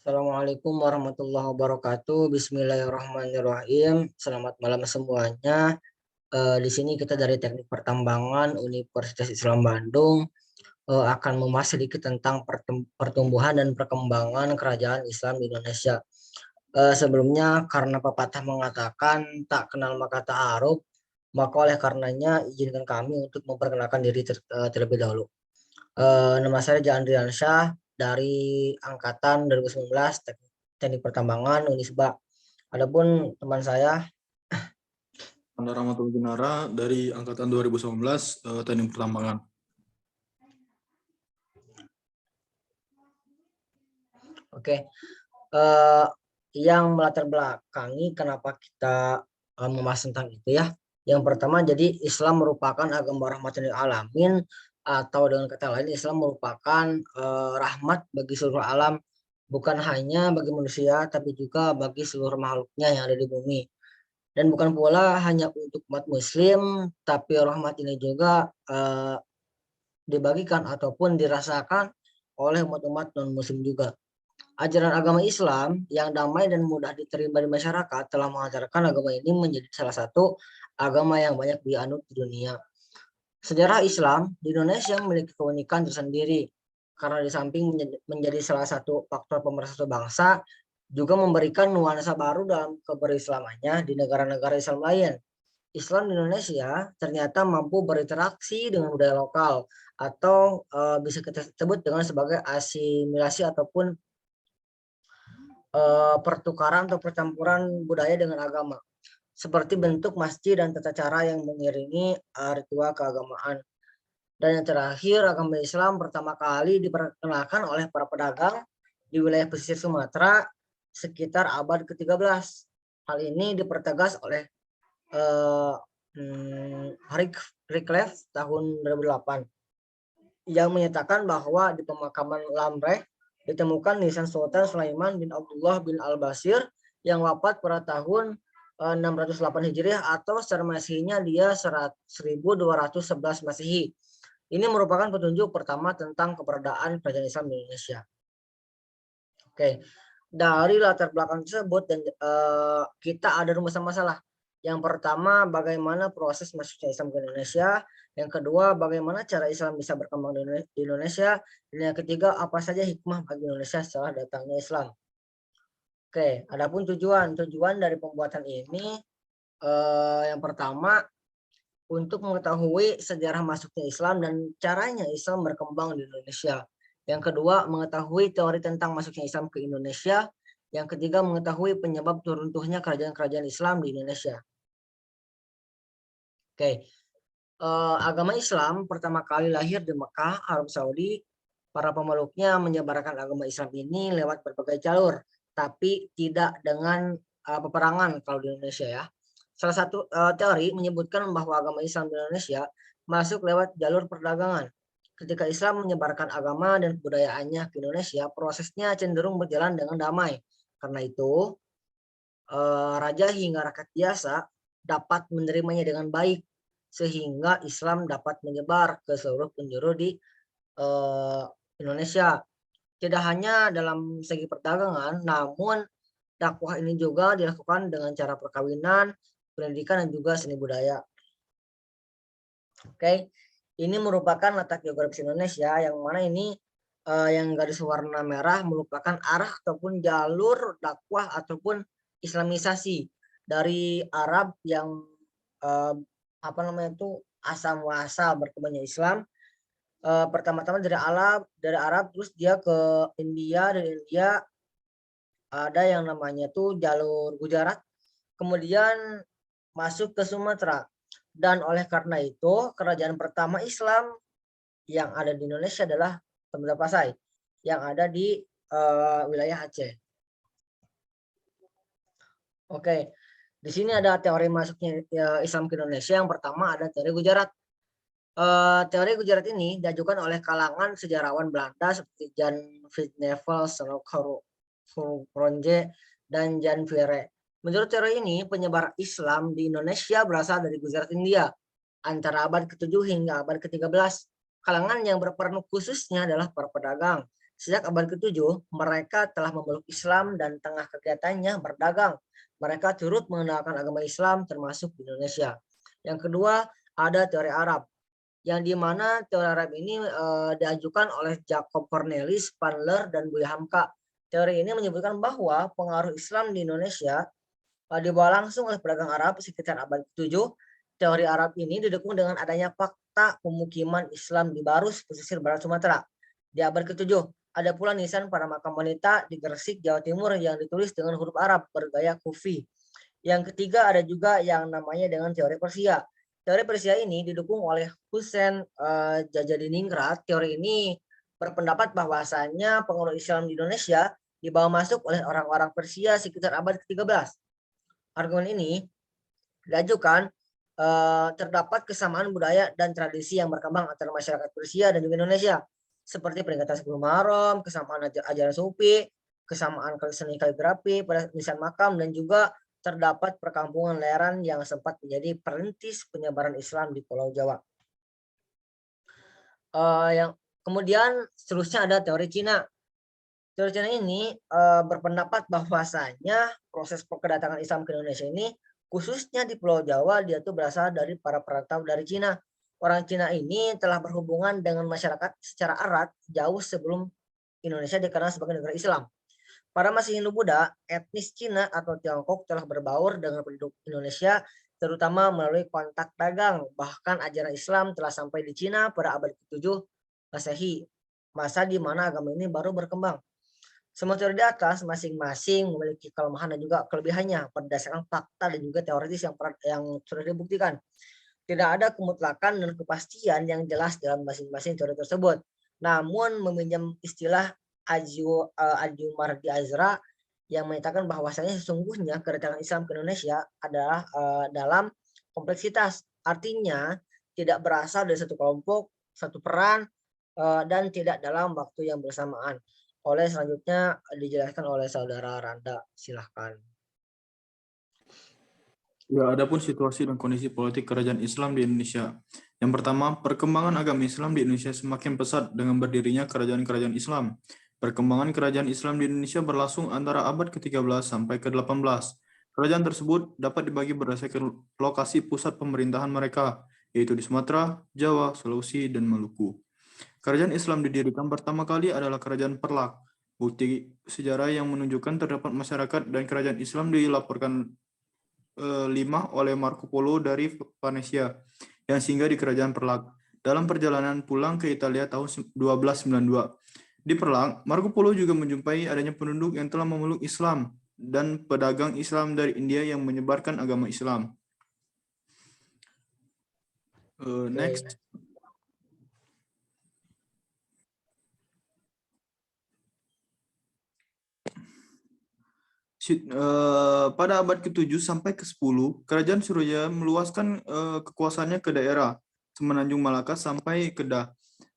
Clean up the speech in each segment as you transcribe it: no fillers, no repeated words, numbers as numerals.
Assalamualaikum warahmatullahi wabarakatuh. Bismillahirrahmanirrahim. Selamat malam semuanya. Di sini kita dari Teknik Pertambangan Universitas Islam Bandung akan membahas sedikit tentang pertumbuhan dan perkembangan kerajaan Islam di Indonesia. Sebelumnya, karena pepatah mengatakan tak kenal maka ta'aruf, maka oleh karenanya izinkan kami untuk memperkenalkan diri terlebih dahulu. Nama saya Jaan Riansyah dari angkatan 2019 Teknik Pertambangan Unisba. Adapun teman saya Anda Rahmatul Ginara dari angkatan 2019 Teknik Pertambangan. Oke. Yang melatar belakangi kenapa kita membahas tentang itu ya. Yang pertama, jadi Islam merupakan agama rahmatan lil alamin, atau dengan kata lain Islam merupakan rahmat bagi seluruh alam, bukan hanya bagi manusia tapi juga bagi seluruh makhluknya yang ada di bumi. Dan bukan pula hanya untuk umat muslim, tapi rahmat ini juga dibagikan ataupun dirasakan oleh umat-umat non muslim juga. Ajaran agama Islam yang damai dan mudah diterima di masyarakat telah mengantarkan agama ini menjadi salah satu agama yang banyak dianut di dunia. Sejarah Islam di Indonesia memiliki keunikan tersendiri karena di samping menjadi salah satu faktor pemersatu bangsa, juga memberikan nuansa baru dalam keberislamannya di negara-negara Islam lain. Islam di Indonesia ternyata mampu berinteraksi dengan budaya lokal atau bisa kita sebut dengan sebagai asimilasi ataupun pertukaran atau percampuran budaya dengan agama, seperti bentuk masjid dan tata cara yang mengiringi ritual keagamaan. Dan yang terakhir, agama Islam pertama kali diperkenalkan oleh para pedagang di wilayah pesisir Sumatera sekitar abad ke-13. Hal ini dipertegas oleh Wycliffe tahun 2008 yang menyatakan bahwa di pemakaman Lamreh ditemukan nisan Sultan Sulaiman bin Abdullah bin Al-Basir yang wafat pada tahun 608 Hijriah atau secara Masehinya dia 1211 Masehi. Ini merupakan petunjuk pertama tentang keberadaan kerajaan Islam di Indonesia. Oke, dari latar belakang tersebut dan kita ada rumusan masalah. Yang pertama, bagaimana proses masuknya Islam ke Indonesia. Yang kedua, bagaimana cara Islam bisa berkembang di Indonesia. Dan yang ketiga, apa saja hikmah bagi Indonesia setelah datangnya Islam. Oke, adapun tujuan dari pembuatan ini, yang pertama, untuk mengetahui sejarah masuknya Islam dan caranya Islam berkembang di Indonesia. Yang kedua, mengetahui teori tentang masuknya Islam ke Indonesia. Yang ketiga, mengetahui penyebab runtuhnya kerajaan-kerajaan Islam di Indonesia. Oke, agama Islam pertama kali lahir di Mekah, Arab Saudi. Para pemeluknya menyebarkan agama Islam ini lewat berbagai jalur, tapi tidak dengan peperangan kalau di Indonesia ya. Salah satu teori menyebutkan bahwa agama Islam di Indonesia masuk lewat jalur perdagangan. Ketika Islam menyebarkan agama dan kebudayaannya ke Indonesia, prosesnya cenderung berjalan dengan damai. Karena itu, raja hingga rakyat biasa dapat menerimanya dengan baik, sehingga Islam dapat menyebar ke seluruh penjuru di Indonesia. Tidak hanya dalam segi perdagangan, namun dakwah ini juga dilakukan dengan cara perkawinan, pendidikan, dan juga seni budaya. Oke, ini merupakan letak geografis Indonesia yang mana ini yang garis warna merah merupakan arah ataupun jalur dakwah ataupun Islamisasi dari Arab yang asal muasal berkembangnya Islam. Pertama-tama dari Arab terus dia ke India, dari India ada yang namanya tuh jalur Gujarat, kemudian masuk ke Sumatera. Dan oleh karena itu kerajaan pertama Islam yang ada di Indonesia adalah Tembagapura Pasai yang ada di wilayah Aceh. Oke, di sini ada teori masuknya Islam ke Indonesia. Yang pertama ada teori Gujarat. Teori Gujarat ini diajukan oleh kalangan sejarawan Belanda seperti Jan van Nevel, Ronje, dan Jan Vere. Menurut teori ini, penyebar Islam di Indonesia berasal dari Gujarat, India, antara abad ke-7 hingga abad ke-13. Kalangan yang berperan khususnya adalah para pedagang Sejak abad ke-7, mereka telah memeluk Islam dan tengah kegiatannya berdagang. Mereka turut mengenalkan agama Islam termasuk di Indonesia. Yang kedua, ada teori Arab, yang di mana teori Arab ini diajukan oleh Jacob Cornelis, Spanler, dan Buya Hamka. Teori ini menyebutkan bahwa pengaruh Islam di Indonesia dibawa langsung oleh pedagang Arab sekitar abad ke-7. Teori Arab ini didukung dengan adanya fakta pemukiman Islam di Barus, pesisir barat Sumatera. Di abad ke-7, ada pula nisan pada makam wanita di Gresik, Jawa Timur yang ditulis dengan huruf Arab bergaya Kufi. Yang ketiga ada juga yang namanya dengan teori Persia. Teori Persia ini didukung oleh Hussein Jajadiningrat. Teori ini berpendapat bahwasanya pengaruh Islam di Indonesia dibawa masuk oleh orang-orang Persia sekitar abad ke-13. Argumen ini diajukan terdapat kesamaan budaya dan tradisi yang berkembang antara masyarakat Persia dan juga Indonesia, seperti peringatan 10 Muharram, kesamaan ajaran Sufi, kesamaan seni kaligrafi pada nisan makam, dan juga terdapat perkampungan lereng yang sempat menjadi perintis penyebaran Islam di Pulau Jawa. Yang kemudian seterusnya ada teori Cina. Teori Cina ini berpendapat bahwasanya proses kedatangan Islam ke Indonesia ini, khususnya di Pulau Jawa, dia tuh berasal dari para perantau dari Cina. Orang Cina ini telah berhubungan dengan masyarakat secara erat jauh sebelum Indonesia dikenal sebagai negara Islam. Pada masa Hindu-Buddha, etnis Cina atau Tiongkok telah berbaur dengan penduduk Indonesia, terutama melalui kontak dagang. Bahkan ajaran Islam telah sampai di Cina pada abad ke-7 Masehi, masa di mana agama ini baru berkembang. Semua teori di atas masing-masing memiliki kelemahan dan juga kelebihannya berdasarkan fakta dan juga teoritis yang sudah dibuktikan. Tidak ada kemutlakan dan kepastian yang jelas dalam masing-masing teori tersebut. Namun meminjam istilah Aju Mardi Azra yang menyatakan bahwasanya sesungguhnya kedatangan Islam ke Indonesia adalah dalam kompleksitas. Artinya tidak berasal dari satu kelompok, satu peran, dan tidak dalam waktu yang bersamaan. Selanjutnya dijelaskan oleh saudara Randa, silahkan. Ya, adapun situasi dan kondisi politik kerajaan Islam di Indonesia. Yang pertama, perkembangan agama Islam di Indonesia semakin pesat dengan berdirinya kerajaan-kerajaan Islam. Perkembangan kerajaan Islam di Indonesia berlangsung antara abad ke-13 sampai ke-18. Kerajaan tersebut dapat dibagi berdasarkan lokasi pusat pemerintahan mereka, yaitu di Sumatera, Jawa, Sulawesi, dan Maluku. Kerajaan Islam didirikan pertama kali adalah Kerajaan Perlak. Bukti sejarah yang menunjukkan terdapat masyarakat dan kerajaan Islam dilaporkan 5 oleh Marco Polo dari Venesia yang singgah di Kerajaan Perlak dalam perjalanan pulang ke Italia tahun 1292. Di Perlak, Marco Polo juga menjumpai adanya penduduk yang telah memeluk Islam dan pedagang Islam dari India yang menyebarkan agama Islam. Next. Pada abad ke-7 sampai ke-10, Kerajaan Sriwijaya meluaskan kekuasaannya ke daerah Semenanjung Malaka sampai Kedah.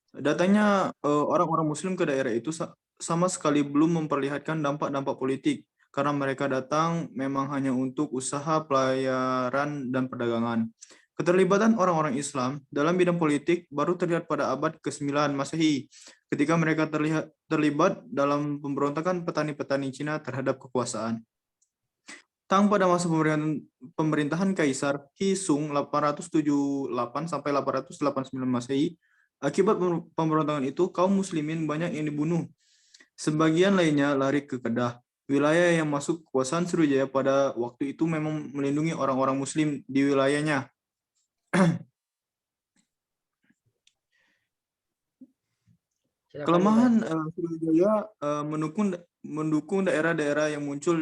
Datangnya orang-orang Muslim ke daerah itu sama sekali belum memperlihatkan dampak-dampak politik, karena mereka datang memang hanya untuk usaha, pelayaran, dan perdagangan. Keterlibatan orang-orang Islam dalam bidang politik baru terlihat pada abad ke-9 Masehi, ketika mereka terlibat dalam pemberontakan petani-petani Cina terhadap kekuasaan. Pada masa pemerintahan Kaisar He Sung 878 sampai 889 Masehi, akibat pemberontakan itu kaum muslimin banyak yang dibunuh. Sebagian lainnya lari ke Kedah. Wilayah yang masuk kekuasaan Sriwijaya pada waktu itu memang melindungi orang-orang muslim di wilayahnya. Kelemahan Sriwijaya mendukung daerah-daerah yang muncul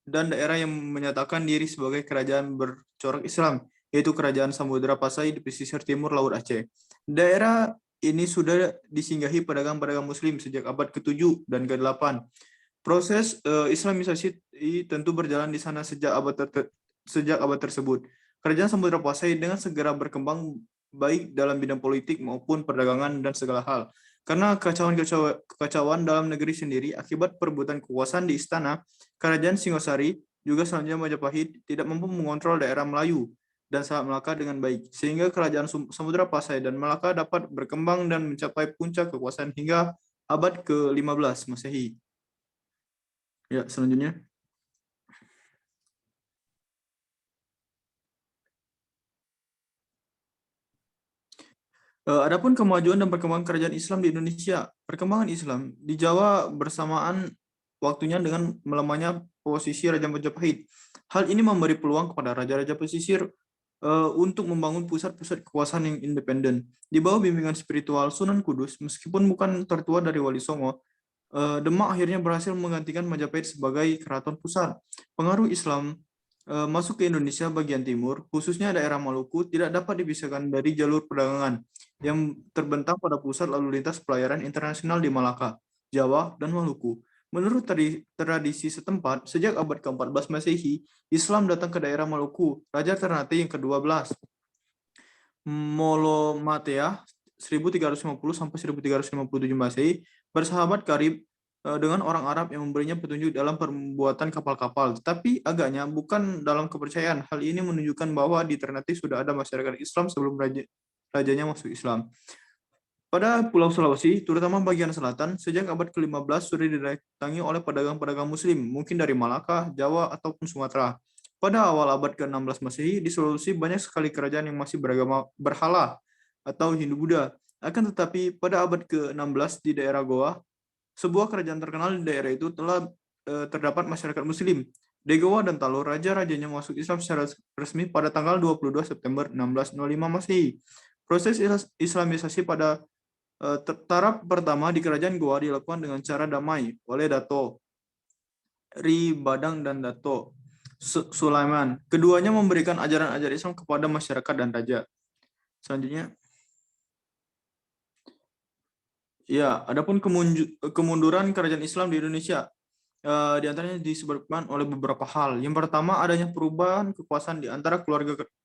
dan daerah yang menyatakan diri sebagai kerajaan bercorak Islam, yaitu Kerajaan Samudra Pasai di pesisir timur Laut Aceh. Daerah ini sudah disinggahi pedagang-pedagang Muslim sejak abad ke-7 dan ke-8. Proses Islamisasi tentu berjalan di sana sejak abad tersebut. Kerajaan Samudra Pasai dengan segera berkembang baik dalam bidang politik maupun perdagangan dan segala hal. Karena kekacauan dalam negeri sendiri akibat perebutan kekuasaan di istana, Kerajaan Singosari juga selanjutnya Majapahit tidak mampu mengontrol daerah Melayu dan Selat Melaka dengan baik, sehingga Kerajaan Samudra Pasai dan Melaka dapat berkembang dan mencapai puncak kekuasaan hingga abad ke-15 Masehi. Ya, selanjutnya. Adapun kemajuan dan perkembangan kerajaan Islam di Indonesia, perkembangan Islam di Jawa bersamaan waktunya dengan melemahnya posisi Raja Majapahit. Hal ini memberi peluang kepada raja-raja pesisir untuk membangun pusat-pusat kekuasaan yang independen. Di bawah bimbingan spiritual Sunan Kudus, meskipun bukan tertua dari Wali Songo, Demak akhirnya berhasil menggantikan Majapahit sebagai keraton pusat. Pengaruh Islam masuk ke Indonesia bagian timur, khususnya daerah Maluku, tidak dapat dipisahkan dari jalur perdagangan yang terbentang pada pusat lalu lintas pelayaran internasional di Malaka, Jawa, dan Maluku. Menurut tradisi setempat, sejak abad ke-14 Masehi, Islam datang ke daerah Maluku. Raja Ternate yang ke-12, Molomatea 1350 sampai 1357 Masehi, bersahabat karib dengan orang Arab yang memberinya petunjuk dalam pembuatan kapal-kapal. Tetapi agaknya bukan dalam kepercayaan. Hal ini menunjukkan bahwa di Ternate sudah ada masyarakat Islam sebelum rajanya masuk Islam. Pada Pulau Sulawesi, terutama bagian selatan, sejak abad ke-15 sudah didatangi oleh pedagang-pedagang Muslim, mungkin dari Malaka, Jawa, ataupun Sumatera. Pada awal abad ke-16 Masehi, di Sulawesi banyak sekali kerajaan yang masih beragama berhala atau Hindu-Buddha. Akan tetapi, pada abad ke-16 di daerah Goa, sebuah kerajaan terkenal di daerah itu telah terdapat masyarakat Muslim. Di Goa dan Talo, raja-rajanya masuk Islam secara resmi pada tanggal 22 September 1605 Masehi. Proses Islamisasi pada taraf pertama di kerajaan Goa dilakukan dengan cara damai oleh Dato Ri Badang dan Dato Sulaiman. Keduanya memberikan ajaran-ajaran Islam kepada masyarakat dan raja. Selanjutnya, ya, adapun kemunduran kerajaan Islam di Indonesia, di antaranya disebabkan oleh beberapa hal. Yang pertama, adanya perubahan kekuasaan di antara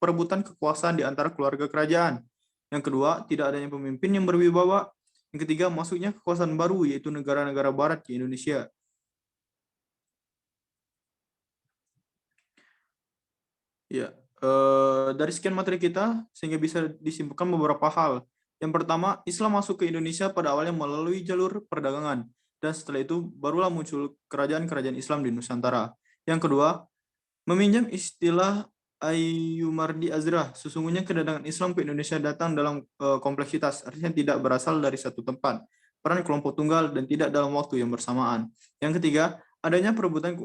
perebutan kekuasaan di antara keluarga kerajaan. Yang kedua, tidak adanya pemimpin yang berwibawa. Yang ketiga, masuknya kekuasaan baru, yaitu negara-negara barat di Indonesia. Ya, dari sekian materi kita, sehingga bisa disimpulkan beberapa hal. Yang pertama, Islam masuk ke Indonesia pada awalnya melalui jalur perdagangan, dan setelah itu barulah muncul kerajaan-kerajaan Islam di Nusantara. Yang kedua, meminjam istilah Ayyumardi Azrah, sesungguhnya kedatangan Islam ke Indonesia datang dalam kompleksitas, artinya tidak berasal dari satu tempat, peran kelompok tunggal, dan tidak dalam waktu yang bersamaan. Yang ketiga, adanya perebutan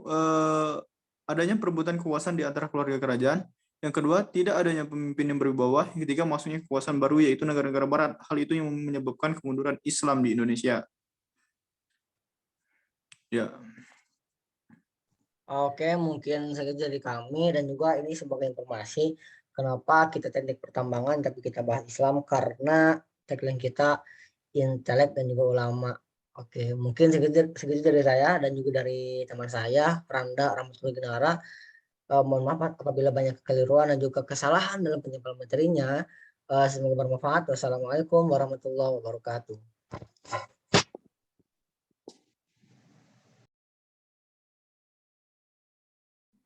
kekuasaan di antara keluarga kerajaan. Yang kedua, tidak adanya pemimpin yang berwibawa. Yang ketiga, masuknya kekuasaan baru, yaitu negara-negara barat. Hal itu yang menyebabkan kemunduran Islam di Indonesia. Ya. Oke, mungkin saja dari kami dan juga ini sebagai informasi kenapa kita teknik pertambangan tapi kita bahas Islam karena tagline kita intelek dan juga ulama. Oke, mungkin segitu dari saya dan juga dari teman saya, Randa Rahmatullahi Ginara. Mohon maaf apabila banyak kekeliruan dan juga kesalahan dalam penyampaian materinya. Semoga bermanfaat. Wassalamualaikum warahmatullahi wabarakatuh.